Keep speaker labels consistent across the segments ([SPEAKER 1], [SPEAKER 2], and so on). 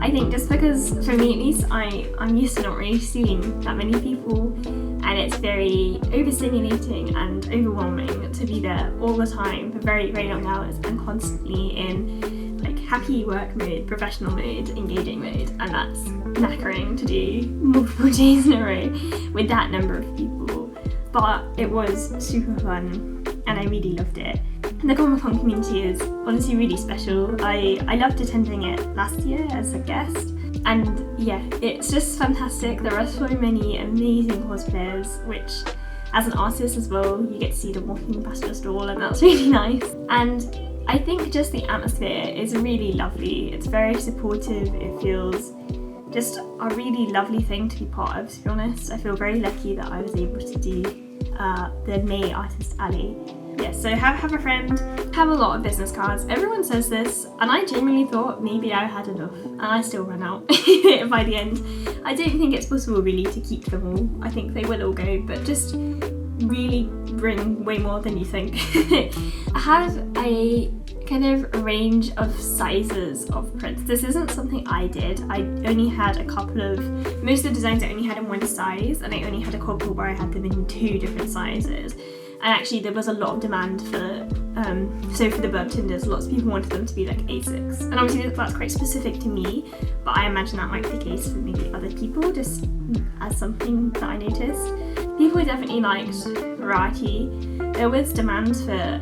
[SPEAKER 1] I think just because, for me at least, I'm used to not really seeing that many people, and it's very overstimulating and overwhelming to be there all the time for very, very long hours and constantly in like happy work mode, professional mode, engaging mode, and that's knackering to do multiple days in a row with that number of people. But it was super fun and I really loved it. The Comic-Con community is honestly really special. I loved attending it last year as a guest, and yeah, it's just fantastic. There are so many amazing cosplayers, which as an artist as well, you get to see them walking past your stall, and that's really nice. And I think just the atmosphere is really lovely. It's very supportive. It feels just a really lovely thing to be part of, to be honest. I feel very lucky that I was able to do the May Artist Alley. Yeah, so have a friend, have a lot of business cards. Everyone says this, and I genuinely thought maybe I had enough, and I still ran out by the end. I don't think it's possible really to keep them all. I think they will all go, but just really bring way more than you think. I have a kind of range of sizes of prints. This isn't something I did. I only had a couple of, most of the designs I only had in one size, and I only had a couple where I had them in 2 different sizes. And actually there was a lot of demand for, so for the Burp Tinders, lots of people wanted them to be like A6. And obviously that's quite specific to me, but I imagine that might be the case for maybe other people, just as something that I noticed. People definitely liked variety. There was demand for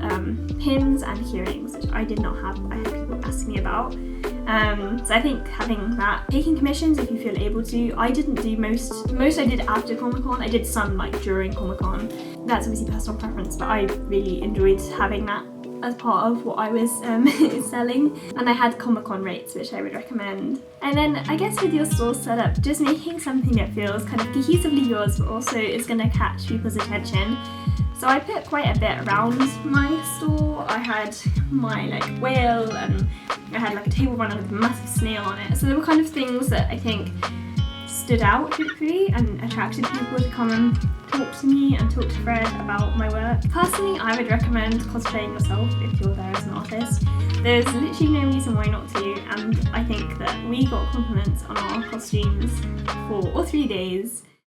[SPEAKER 1] pins and earrings, which I did not have. I had people ask me about. So I think having that, taking commissions if you feel able to. I didn't do most I did after Comic-Con. I did some like during Comic-Con. That's obviously personal preference, but I really enjoyed having that as part of what I was selling. And I had Comic-Con rates, which I would recommend. And then I guess with your store setup, just making something that feels kind of cohesively yours, but also is going to catch people's attention. So I put quite a bit around my store. I had my like whale, and I had like a table runner with a massive snail on it. So there were kind of things that I think stood out hopefully and attracted people to come and talk to me and talk to Fred about my work. Personally, I would recommend cosplaying yourself if you're there as an artist. There's literally no reason why not to, and I think that we got compliments on our costumes for all 3 days.